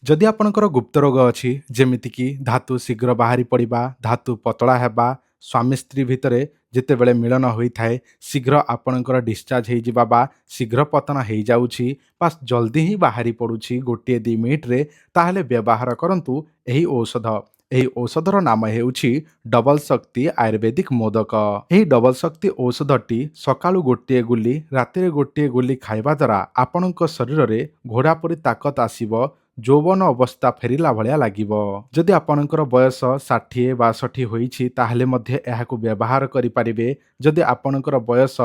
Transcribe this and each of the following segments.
ଯଦି ଆପଣଙ୍କର ଗୁପ୍ତ ରୋଗ ଅଛି ଯେମିତିକି ଧାତୁ ଶୀଘ୍ର ବାହାରି ପଡ଼ିବା, ଧାତୁ ପତଳା ହେବା, ସ୍ୱାମୀ ସ୍ତ୍ରୀ ଭିତରେ ଯେତେବେଳେ ମିଳନ ହୋଇଥାଏ ଶୀଘ୍ର ଆପଣଙ୍କର ଡିସଚାର୍ଜ ହେଇଯିବା ବା ଶୀଘ୍ର ପତନ ହେଇଯାଉଛି ବା ଜଲ୍ଦି ହିଁ ବାହାରି ପଡ଼ୁଛି ଗୋଟିଏ 2 ମିନିଟ୍ରେ, ତାହେଲେ ବ୍ୟବହାର କରନ୍ତୁ ଏହି ଔଷଧ। ଏହି ଔଷଧର ନାମ ହେଉଛି ଡବଲ ଶକ୍ତି ଆୟୁର୍ବେଦିକ ମୋଦକ। ଏହି ଡବଲ ଶକ୍ତି ଔଷଧଟି ସକାଳୁ ଗୋଟିଏ ଗୁଲି, ରାତିରେ ଗୋଟିଏ ଗୁଲି ଖାଇବା ଦ୍ୱାରା ଆପଣଙ୍କ ଶରୀରରେ ଘୋଡ଼ା ପରି ତାକତ ଆସିବ, ଯୌବନ ଅବସ୍ଥା ଫେରିଲା ଭଳିଆ ଲାଗିବ। ଯଦି ଆପଣଙ୍କର ବୟସ 60-62 ହୋଇଛି ତାହେଲେ ମଧ୍ୟ ଏହାକୁ ବ୍ୟବହାର କରିପାରିବେ। ଯଦି ଆପଣଙ୍କର ବୟସ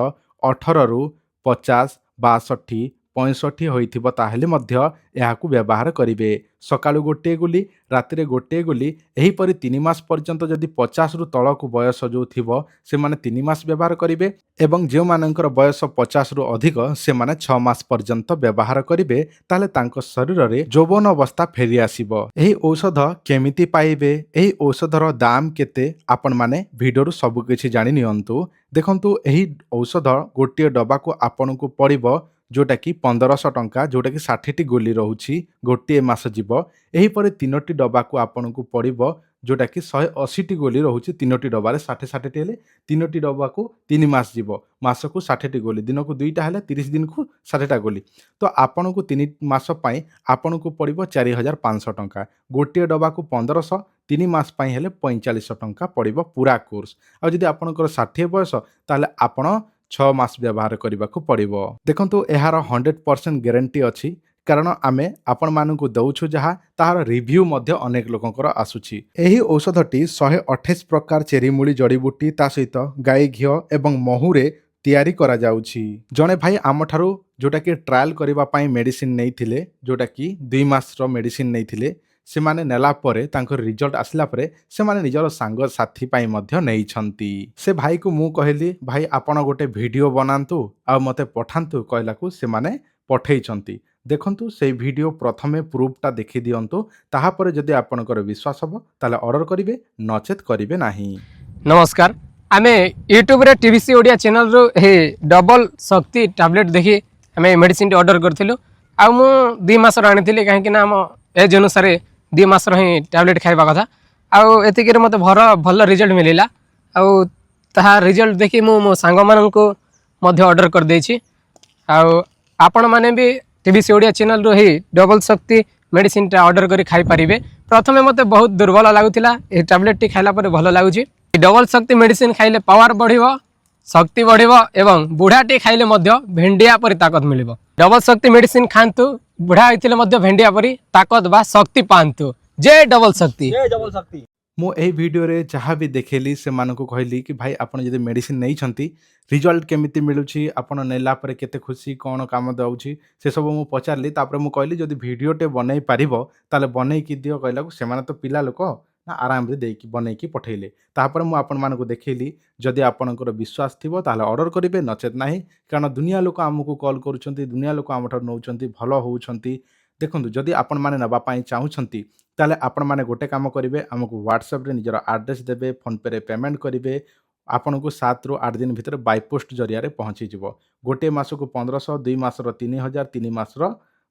18ରୁ 50, 62, 65 ହୋଇଥିବ ତାହେଲେ ମଧ୍ୟ ଏହାକୁ ବ୍ୟବହାର କରିବେ। ସକାଳୁ ଗୋଟିଏ ଗୁଲି, ରାତିରେ ଗୋଟିଏ ଗୁଲି, ଏହିପରି 3 ମାସ ପର୍ଯ୍ୟନ୍ତ। ଯଦି 50ରୁ ତଳକୁ ବୟସ ଯେଉଁ ଥିବ ସେମାନେ 3 ମାସ ବ୍ୟବହାର କରିବେ ଏବଂ ଯେଉଁମାନଙ୍କର ବୟସ 50ରୁ ଅଧିକ ସେମାନେ 6 ମାସ ପର୍ଯ୍ୟନ୍ତ ବ୍ୟବହାର କରିବେ, ତାହେଲେ ତାଙ୍କ ଶରୀରରେ ଯୌବନ ଅବସ୍ଥା ଫେରି ଆସିବ। ଏହି ଔଷଧ କେମିତି ପାଇବେ, ଏହି ଔଷଧର ଦାମ କେତେ, ଆପଣମାନେ ଭିଡ଼ିଓରୁ ସବୁକିଛି ଜାଣି ନିଅନ୍ତୁ। ଦେଖନ୍ତୁ, ଏହି ଔଷଧ ଗୋଟିଏ ଡବାକୁ ଆପଣଙ୍କୁ ପଡ଼ିବ ଯେଉଁଟାକି 1500 ଟଙ୍କା, ଯେଉଁଟାକି 60ଟି ଗୋଲି ରହୁଛି, ଗୋଟିଏ ମାସ ଯିବ। ଏହିପରି 3ଟି ଡବାକୁ ଆପଣଙ୍କୁ ପଡ଼ିବ ଯେଉଁଟାକି 180ଟି ଗୋଲି ରହୁଛି। 3ଟି ଡବାରେ 60 ହେଲେ 3ଟି ଡବାକୁ 3 ମାସ ଯିବ, ମାସକୁ 60ଟି ଗୋଲି, ଦିନକୁ 2ଟା ହେଲେ 30 ଦିନକୁ 60ଟା ଗୋଲି। ତ ଆପଣଙ୍କୁ 3 ମାସ ପାଇଁ ଆପଣଙ୍କୁ ପଡ଼ିବ 4500 ଟଙ୍କା। ଗୋଟିଏ ଡବାକୁ 1500, 3 ମାସ ପାଇଁ ହେଲେ 4500 ଟଙ୍କା ପଡ଼ିବ ପୁରା କୋର୍ସ। ଆଉ ଯଦି ଆପଣଙ୍କର 60 ବୟସ ତାହେଲେ ଆପଣ 6 ମାସ ବ୍ୟବହାର କରିବାକୁ ପଡ଼ିବ। ଦେଖନ୍ତୁ, ଏହାର 100% ଗ୍ୟାରେଣ୍ଟି ଅଛି, କାରଣ ଆମେ ଆପଣମାନଙ୍କୁ ଦେଉଛୁ ଯାହା ତାହାର ରିଭ୍ୟୁ ମଧ୍ୟ ଅନେକ ଲୋକଙ୍କର ଆସୁଛି। ଏହି ଔଷଧଟି 128 ପ୍ରକାର ଚେରିମୂଳି ଜଡ଼ିବୁଟି ତା ସହିତ ଗାଈ ଘିଅ ଏବଂ ମହୁରେ ତିଆରି କରାଯାଉଛି। ଜଣେ ଭାଇ ଆମଠାରୁ ଯେଉଁଟାକି ଟ୍ରାଏଲ୍ କରିବା ପାଇଁ ମେଡ଼ିସିନ ନେଇଥିଲେ, ଯେଉଁଟାକି 2 ମାସର ମେଡ଼ିସିନ ନେଇଥିଲେ, ସେମାନେ ନେଲା ପରେ ତାଙ୍କର ରିଜଲ୍ଟ ଆସିଲା ପରେ ସେମାନେ ନିଜର ସାଙ୍ଗସାଥି ପାଇଁ ମଧ୍ୟ ନେଇଛନ୍ତି। ସେ ଭାଇକୁ ମୁଁ କହିଲି, ଭାଇ ଆପଣ ଗୋଟେ ଭିଡ଼ିଓ ବନାନ୍ତୁ ଆଉ ମୋତେ ପଠାନ୍ତୁ, କହିଲାକୁ ସେମାନେ ପଠେଇଛନ୍ତି। ଦେଖନ୍ତୁ, ସେଇ ଭିଡ଼ିଓ ପ୍ରଥମେ ପ୍ରୁଫ୍ଟା ଦେଖିଦିଅନ୍ତୁ, ତାହାପରେ ଯଦି ଆପଣଙ୍କର ବିଶ୍ୱାସ ହେବ ତାହେଲେ ଅର୍ଡ଼ର କରିବେ, ନଚେତ୍ କରିବେ ନାହିଁ। नमस्कार आम यूट्यूब रे टीवीसी ओडिया चैनल रो हे डबल शक्ति टैबलेट देखी आम मेडिसिन ऑर्डर करूँ। आ मु 2 मास आनी कहीं आम एज अनुसार 2 मास ही टैबलेट खाଇବା कथा। आतिक मत भल रिजल्ट मिलला। रिजल्ट देखी मो सांग मानू ऑर्डर कर देछि। आपण मैंने भी टीवीसी ओडिया चैनल रो ही डबल शक्ति मेडिसिन ऑर्डर कर खाई पारे। प्रथमे मत बहुत दुर्बल लगुला, ये टैबलेट टी खाइला पर भल लगुच। डबल शक्ति मेडिसिन खाइले पावर बढ़िबो, शक्ति बढ़िबो एवं बुढ़ाटी खाइले मध्य भेंडिया परी ताकत मिलिबो। डबल शक्ति मेडिसिन खांतु, बुढ़ा होइतिले मध्य भेंडिया परी ताकत बा शक्ति पांतु। जय डबल शक्ति। ମୁଁ ଏହି ଭିଡ଼ିଓରେ ଯାହା ବି ଦେଖେଇଲି ସେମାନଙ୍କୁ କହିଲି କି ଭାଇ ଆପଣ ଯଦି ମେଡ଼ିସିନ ନେଇଛନ୍ତି ରିଜଲ୍ଟ କେମିତି ମିଳୁଛି, ଆପଣ ନେଲା ପରେ କେତେ ଖୁସି, କ'ଣ କାମ ଦେଉଛି, ସେସବୁ ମୁଁ ପଚାରିଲି। ତାପରେ ମୁଁ କହିଲି ଯଦି ଭିଡ଼ିଓଟେ ବନେଇ ପାରିବ ତାହେଲେ ବନେଇକି ଦିଅ, କହିଲାକୁ ସେମାନେ ତ ପିଲା ଲୋକ ନା ଆରାମରେ ଦେଇକି ବନେଇକି ପଠେଇଲେ। ତାପରେ ମୁଁ ଆପଣମାନଙ୍କୁ ଦେଖେଇଲି, ଯଦି ଆପଣଙ୍କର ବିଶ୍ୱାସ ଥିବ ତାହେଲେ ଅର୍ଡ଼ର କରିବେ, ନଚେତ୍ ନାହିଁ। କାରଣ ଦୁନିଆ ଲୋକ ଆମକୁ କଲ୍ କରୁଛନ୍ତି, ଦୁନିଆ ଲୋକ ଆମଠାରୁ ନେଉଛନ୍ତି, ଭଲ ହେଉଛନ୍ତି। ଦେଖନ୍ତୁ, ଯଦି ଆପଣମାନେ ନେବା ପାଇଁ ଚାହୁଁଛନ୍ତି ତାହେଲେ ଆପଣମାନେ ଗୋଟେ କାମ କରିବେ, ଆମକୁ ହ୍ୱାଟ୍ସଆପ୍ରେ ନିଜର ଆଡ୍ରେସ୍ ଦେବେ, ଫୋନ୍ପେରେ ପେମେଣ୍ଟ କରିବେ। ଆପଣଙ୍କୁ 7ରୁ 8 ଦିନ ଭିତରେ ବାଇ ପୋଷ୍ଟ ଜରିଆରେ ପହଞ୍ଚିଯିବ। ଗୋଟିଏ ମାସକୁ 1500, 2 ମାସର 3000, 3 ମାସର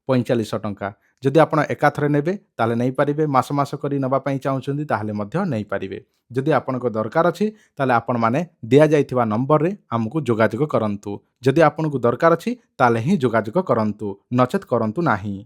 4500 ଟଙ୍କା। ଯଦି ଆପଣ ଏକାଥରେ ନେବେ ତାହେଲେ ନେଇପାରିବେ, ମାସ ମାସ କରି ନେବା ପାଇଁ ଚାହୁଁଛନ୍ତି ତାହେଲେ ମଧ୍ୟ ନେଇପାରିବେ। ଯଦି ଆପଣଙ୍କ ଦରକାର ଅଛି ତାହେଲେ ଆପଣମାନେ ଦିଆଯାଇଥିବା ନମ୍ବରରେ ଆମକୁ ଯୋଗାଯୋଗ କରନ୍ତୁ। ଯଦି ଆପଣଙ୍କୁ ଦରକାର ଅଛି ତାହେଲେ ହିଁ ଯୋଗାଯୋଗ କରନ୍ତୁ, ନଚେତ୍ କରନ୍ତୁ ନାହିଁ।